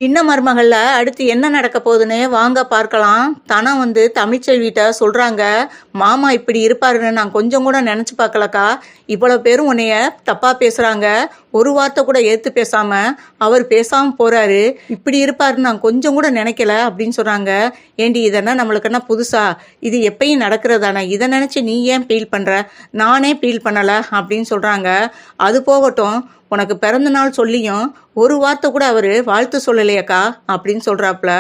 சின்ன மருமகள்ல அடுத்து என்ன நடக்க போகுதுன்னு வாங்க பார்க்கலாம். தனம் தமிழ்ச்செல்விட்ட சொல்றாங்க, மாமா இப்படி இருப்பாருன்னு நான் கொஞ்சம் கூட நினைச்சு பார்க்கலக்கா. இவ்வளவு பேரும் உன்னைய தப்பா பேசுறாங்க, ஒரு வார்த்தை கூட ஏத்து பேசாம அவர் பேசாம போறாரு. இப்படி இருப்பாருன்னு நான் கொஞ்சம் கூட நினைக்கல அப்படின்னு சொல்றாங்க. ஏண்டி இதெல்லாம் நம்மளுக்கு என்ன புதுசா? இது எப்பயும் நடக்கிறதானே, இதை நினைச்சு நீ ஏன் ஃபீல் பண்ற? நானே ஃபீல் பண்ணல அப்படின்னு சொல்றாங்க. அது போகட்டும், உனக்கு பிறந்த நாள் சொல்லியும் ஒரு வார்த்தை கூட அவர் வாழ்த்து சொல்லலையாக்கா அப்படின்னு சொல்கிறாப்புல.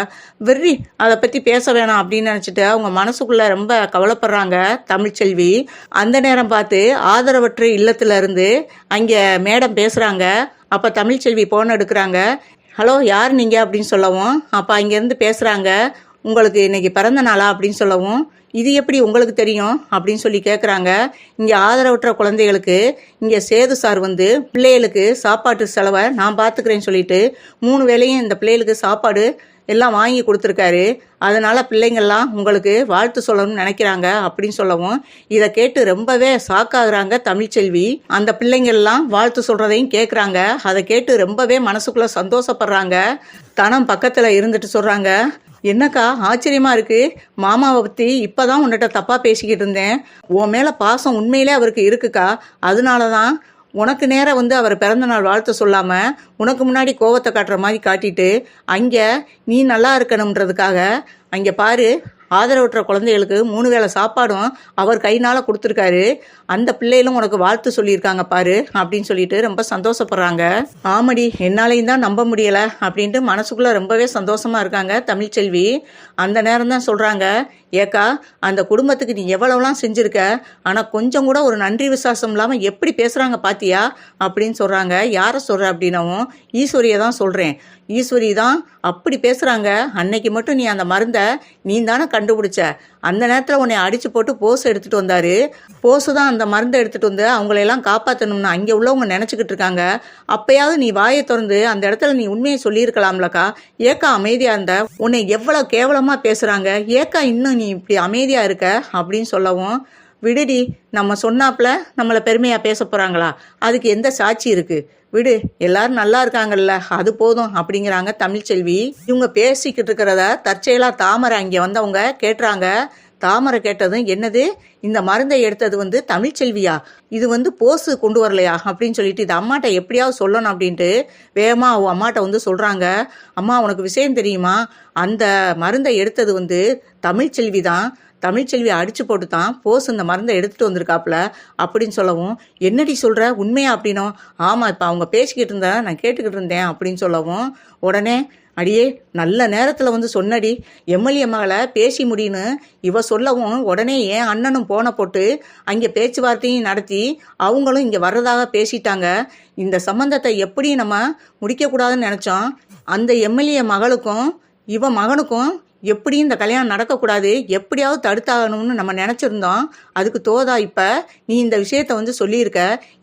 வெறி, அதை பற்றி பேச வேணாம் அப்படின்னு நினச்சிட்டு அவங்க மனசுக்குள்ளே ரொம்ப கவலைப்படுறாங்க தமிழ்ச்செல்வி. அந்த நேரம் பார்த்து ஆதரவற்ற இல்லத்துல இருந்து அங்கே மேடம் பேசுகிறாங்க. அப்போ தமிழ்ச்செல்வி ஃபோன் எடுக்கிறாங்க. ஹலோ, யார் நீங்கள் அப்படின்னு சொல்லவும், அப்போ அங்கேருந்து பேசுகிறாங்க. உங்களுக்கு இன்னைக்கு பிறந்த நாளா அப்படின்னு சொல்லவும், இது எப்படி உங்களுக்கு தெரியும் அப்படின்னு சொல்லி கேட்குறாங்க. இங்கே ஆதரவற்ற குழந்தைகளுக்கு இங்கே சேது சார் பிள்ளைகளுக்கு சாப்பாட்டு செலவை நான் பார்த்துக்கிறேன்னு சொல்லிட்டு 3 வேளையும் இந்த பிள்ளைகளுக்கு சாப்பாடு எல்லாம் வாங்கி கொடுத்துருக்காரு. அதனால பிள்ளைங்கள்லாம் உங்களுக்கு வாழ்த்து சொல்லணும்னு நினைக்கிறாங்க அப்படின்னு சொல்லவும், இதை கேட்டு ரொம்பவே ஷாக்காகிறாங்க தமிழ்ச்செல்வி. அந்த பிள்ளைங்கள்லாம் வாழ்த்து சொல்றதையும் கேட்குறாங்க. அதை கேட்டு ரொம்பவே மனசுக்குள்ள சந்தோஷப்படுறாங்க. தனம் பக்கத்தில் இருந்துட்டு சொல்றாங்க, என்னக்கா ஆச்சரியமா இருக்கு, மாமாவை பற்றி இப்போதான் உன்னிட்ட தப்பாக பேசிக்கிட்டு இருந்தேன். உன் மேலே பாசம் உண்மையிலே அவருக்கு இருக்குக்கா. அதனால தான் உனக்கு நேரம் அவர் பிறந்த நாள் வாழ்த்து சொல்லாமல் உனக்கு முன்னாடி கோவத்தை காட்டுற மாதிரி காட்டிட்டு அங்கே நீ நல்லா இருக்கணுன்றதுக்காக அங்கே பாரு, ஆதரவற்ற குழந்தைகளுக்கு 3 வேளை சாப்பாடும் அவர் கையினால் கொடுத்துருக்காரு. அந்த பிள்ளைகளும் உனக்கு வாழ்த்து சொல்லியிருக்காங்க பாரு அப்படின்னு சொல்லிட்டு ரொம்ப சந்தோஷப்படுறாங்க. ஆமடி, என்னாலையும் தான் நம்ப முடியலை அப்படின்ட்டு மனசுக்குள்ளே ரொம்பவே சந்தோஷமாக இருக்காங்க தமிழ்ச்செல்வி. அந்த நேரம் தான் சொல்கிறாங்க, ஏக்கா அந்த குடும்பத்துக்கு நீ எவ்வளவுலாம் செஞ்சுருக்க, ஆனால் கொஞ்சம் கூட ஒரு நன்றி விசுவாசம் இல்லாமல் எப்படி பேசுகிறாங்க பாத்தியா அப்படின்னு சொல்கிறாங்க. யாரை சொல்கிற அப்படின்னவும், ஈஸ்வரியை தான் சொல்கிறேன். ஈஸ்வரி தான் அப்படி பேசுகிறாங்க. அன்னைக்கு மட்டும் நீ அந்த மருந்தை நீ தானே கண்டுபிடிச்ச. அந்த நேரத்தில் உன்னை அடித்து போட்டு போஸ் எடுத்துகிட்டு வந்தார். போஸு தான் அந்த மருந்தை எடுத்துகிட்டு வந்து அவங்களையெல்லாம் காப்பாற்றணும்னு அங்கே உள்ளவங்க நினச்சிக்கிட்டு இருக்காங்க. அப்போயாவது நீ வாயை திறந்து அந்த இடத்துல நீ உண்மையை சொல்லியிருக்கலாம்லக்கா. ஏக்கா அமைதியாக இருந்த, உன்னை எவ்வளோ கேவலமாக பேசுகிறாங்க, ஏக்கா இன்னும் நீ இப்படி அமைதியாக இருக்க அப்படின்னு சொல்லவும், விடுடி, நம்ம சொன்னாப்புல நம்மளை பெருமையாக பேச போகிறாங்களா? அதுக்கு எந்த சாட்சி இருக்குது? விடு, எல்லாரும் நல்லா இருக்காங்கல்ல, அது போதும் அப்படிங்கிறாங்க தமிழ்ச்செல்வி. இவங்க பேசிக்கிட்டு இருக்கிறத தற்செயலாக தாமரை அங்கே அவங்க கேட்டுறாங்க. தாமரை கேட்டதும், என்னது இந்த மருந்தை எடுத்தது தமிழ்ச்செல்வியா? இது போஸு கொண்டு வரலையா அப்படின்னு சொல்லிட்டு இது அம்மாட்ட எப்படியாவது சொல்லணும் அப்படின்ட்டு வேகமாக அவங்க அம்மாட்ட சொல்கிறாங்க. அம்மா, உனக்கு விஷயம் தெரியுமா? அந்த மருந்தை எடுத்தது தமிழ்ச்செல்வி தான். தமிழ்ச்செல்வி அடிச்சு போட்டு தான் போஸ் இந்த மருந்தை எடுத்துகிட்டு வந்திருக்காப்புல அப்படின்னு சொல்லவும், என்னடி சொல்கிற, உண்மையா அப்படின்னும், ஆமாம், இப்போ அவங்க பேசிக்கிட்டு இருந்தா நான் கேட்டுக்கிட்டு இருந்தேன் அப்படின்னு சொல்லவும், உடனே அடியே நல்ல நேரத்தில் சொன்னடி, எம்எல்ஏ மகளை பேசி முடியுன்னு இவ சொல்லவும், உடனே என் அண்ணனும் போன போட்டு அங்கே பேச்சுவார்த்தையும் நடத்தி அவங்களும் இங்கே வர்றதாக பேசிட்டாங்க. இந்த சம்பந்தத்தை எப்படி நம்ம முடிக்கக்கூடாதுன்னு நினச்சோம். அந்த எம்எல்ஏ மகளுக்கும் இவ மகனுக்கும் எப்படி இந்த கல்யாணம் நடக்கக்கூடாது, எப்படியாவது தடுத்தாகணும்னு நம்ம நினச்சிருந்தோம். அதுக்கு தோதா இப்போ நீ இந்த விஷயத்த சொல்லியிருக்க.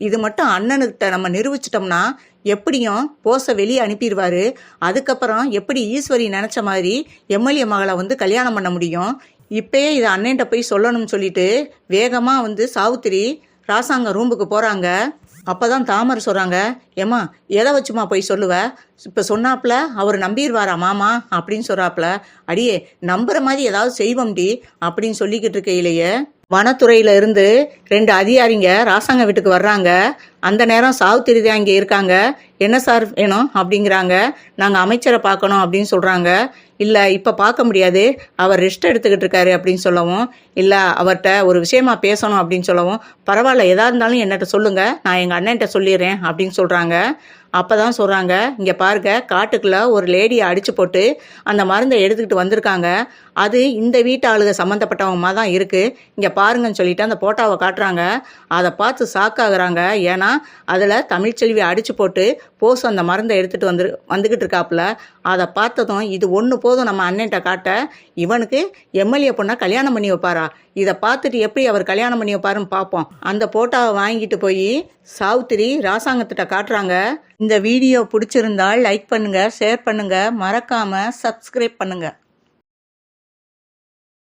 இது மட்டும் அண்ணனுக்கிட்ட நம்ம நிரூபிச்சிட்டோம்னா எப்படியும் போஸை வெளியே அனுப்பிடுவார். அதுக்கப்புறம் எப்படி ஈஸ்வரி நினச்ச மாதிரி எம்எல்ஏ மகளை கல்யாணம் பண்ண முடியும்? இப்பயே இதை அண்ணன்ட்ட போய் சொல்லணும்னு சொல்லிட்டு வேகமாக சாவுத்திரி ராசாங்க ரூமுக்கு போகிறாங்க. அப்போ தான் தாமரை சொல்கிறாங்க, ஏம்மா எதை வச்சுமா போய் சொல்லுவ? இப்போ சொன்னாப்புல அவர் நம்பிடுவாரா மாமா அப்படின்னு சொல்கிறாப்புல. அடியே, நம்புற மாதிரி ஏதாவது செய்வோம்டி அப்படின்னு சொல்லிக்கிட்டு இருக்கையிலேயே வனத்துறையில இருந்து 2 அதிகாரிங்க ராசாங்க வீட்டுக்கு வர்றாங்க. அந்த நேரம் சாவுத்திரி தான் இங்கே இருக்காங்க. என்ன சார் வேணும் அப்படிங்கிறாங்க. நாங்கள் அமைச்சரை பார்க்கணும் அப்படின்னு சொல்கிறாங்க. இல்லை, இப்போ பார்க்க முடியாது, அவர் ரெஸ்ட் எடுத்துக்கிட்டு இருக்காரு அப்படின்னு சொல்லவும், இல்லை அவர்கிட்ட ஒரு விஷயமா பேசணும் அப்படின்னு சொல்லவும், பரவாயில்ல எதாக இருந்தாலும் என்னட்ட சொல்லுங்கள், நான் எங்கள் அண்ணன்ட்ட சொல்லிடுறேன் அப்படின்னு சொல்கிறாங்க. அப்போ தான் சொல்கிறாங்க, இங்கே பாருங்க, காட்டுக்குள்ளே ஒரு லேடியை அடித்து போட்டு அந்த மருந்தை எடுத்துக்கிட்டு வந்திருக்காங்க. அது இந்த வீட்டு ஆளுக சம்மந்தப்பட்டவங்க தான் இருக்குது, இங்கே பாருங்கன்னு சொல்லிட்டு அந்த போட்டோவை காட்டுறாங்க. அதை பார்த்து ஷாக்காகிறாங்க. ஏன்னா அதில் தமிழ்ச்செல்வி அடித்து போட்டு போஸ் அந்த மருந்தை எடுத்துகிட்டு வந்துக்கிட்டு இருக்காப்புல. அதை பார்த்ததும், இது ஒன்று போதும் நம்ம அண்ணன்ட்ட காட்ட, இவனுக்கு எம்எல்ஏ பொண்ணை கல்யாணம் பண்ணி வைப்பாரா? இதை பார்த்துட்டு எப்படி அவர் கல்யாணம் பண்ணி வைப்பாருன்னு பார்ப்போம். அந்த போட்டோவை வாங்கிட்டு போய் சாவுத்திரி ராசாங்கத்திட்ட காட்டுறாங்க. இந்த வீடியோ பிடிச்சிருந்தால் லைக் பண்ணுங்கள், ஷேர் பண்ணுங்கள், மறக்காமல் சப்ஸ்கிரைப் பண்ணுங்கள்.